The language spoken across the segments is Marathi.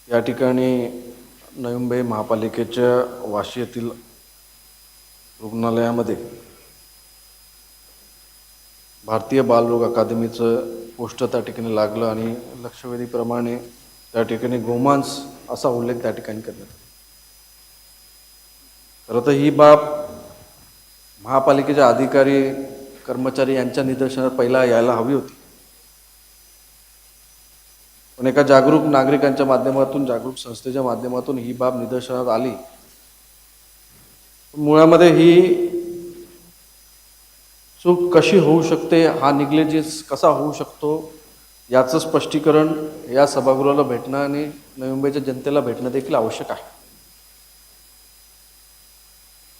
या ठिकाणी नवी मुंबई महापालिकेच्या वाशी येथील रुग्णालयामध्ये भारतीय बालरोग अकादमीचं पोस्टर त्या ठिकाणी लागलं आणि लक्षवेधीप्रमाणे त्या ठिकाणी गोमांस असा उल्लेख त्या ठिकाणी करण्यात आला. खरं तर ही बाब महापालिकेचे अधिकारी कर्मचारी यांच्या निदर्शनात पहिला यायला हवी होती, पण एका जागरूक नागरिकांच्या माध्यमातून, जागरूक संस्थेच्या माध्यमातून ही बाब निदर्शनात आली. मुळामध्ये ही चूक कशी होऊ शकते, हा निग्लिजन्स कसा होऊ शकतो, याचं स्पष्टीकरण या सभागृहाला भेटणं आणि नवी मुंबईच्या जनतेला भेटणं देखील आवश्यक आहे.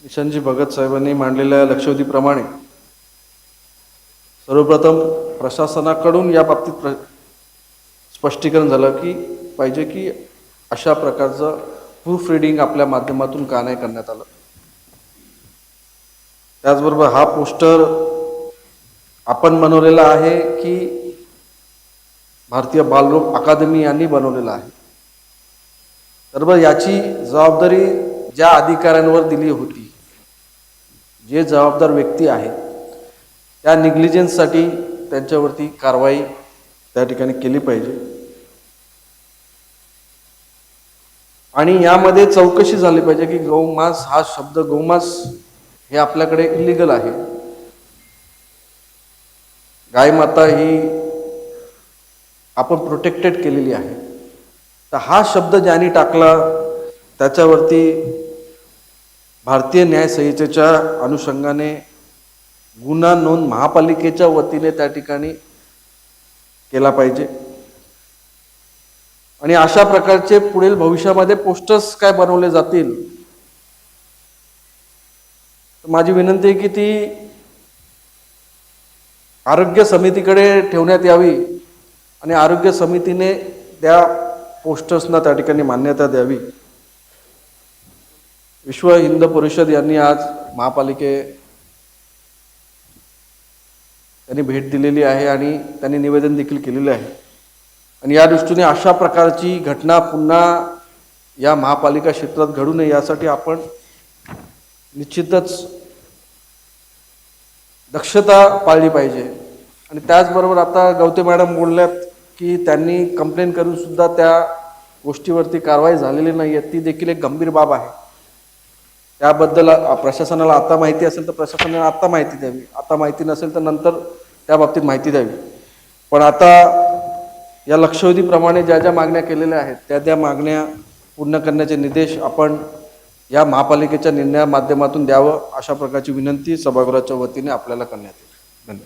निशांतजी भगत साहेबांनी मांडलेल्या लक्षवेधीप्रमाणे सर्वप्रथम प्रशासनाकडून या बाबतीत स्पष्टीकरण झालं की पाहिजे की अशा प्रकारचं प्रूफ रीडिंग आपल्या माध्यमातून का नाही करण्यात आलं. त्याचबरोबर हा पोस्टर आपण बनवलेला आहे की भारतीय बालरोग अकादमी यांनी बनवलेला आहे. तर याची जबाबदारी ज्या अधिकाऱ्यांवर दिली होती, जे जबाबदार व्यक्ती आहेत, त्या निग्लिजन्ससाठी त्यांच्यावरती कारवाई त्या ठिकाणी केली पाहिजे आणि यामध्ये चौकशी झाली पाहिजे की गौमांस हा शब्द, गोमांस हे आपल्याकडे इलिगल आहे. गाय माता ही आपण प्रोटेक्टेड केलेली आहे. तर हा शब्द ज्यांनी टाकला त्याच्यावरती भारतीय न्याय संहितेच्या अनुषंगाने गुन्हा नोंद महापालिकेच्या वतीने त्या ठिकाणी केला पाहिजे आणि अशा प्रकारचे पुढील भविष्यामध्ये पोस्टर्स काय बनवले जातील, तर माझी विनंती आहे की ती आरोग्य समितीकडे ठेवण्यात यावी आणि आरोग्य समितीने त्या पोस्टर्सना त्या ठिकाणी मान्यता द्यावी. विश्व हिंदू परिषद यांनी आज त्यांनी भेट दिलेली आहे आणि त्यांनी निवेदन देखील केलेले आहे आणि या दृष्टीने अशा प्रकारची घटना पुन्हा या महापालिका क्षेत्रात घडू नये यासाठी आपण निश्चितच दक्षता पाळली पाहिजे. आणि त्याचबरोबर आता गवते मॅडम बोलल्यात की त्यांनी कंप्लेन करून सुद्धा त्या गोष्टीवरती कारवाई झालेली नाही आहे. ती देखील एक गंभीर बाब आहे. त्याबद्दल प्रशासनाला आता माहिती असेल तर प्रशासनाला आता माहिती द्यावी, आता माहिती नसेल तर नंतर त्या बाबतीत माहिती द्यावी. पण आता या लक्षवेधीप्रमाणे ज्या ज्या मागण्या केलेल्या आहेत त्या मागण्या पूर्ण करण्याचे निर्देश आपण या महापालिकेच्या निर्णया माध्यमातून द्यावं, अशा प्रकारची विनंती सभागृहाच्या वतीने आपल्याला करण्यात येईल. धन्यवाद.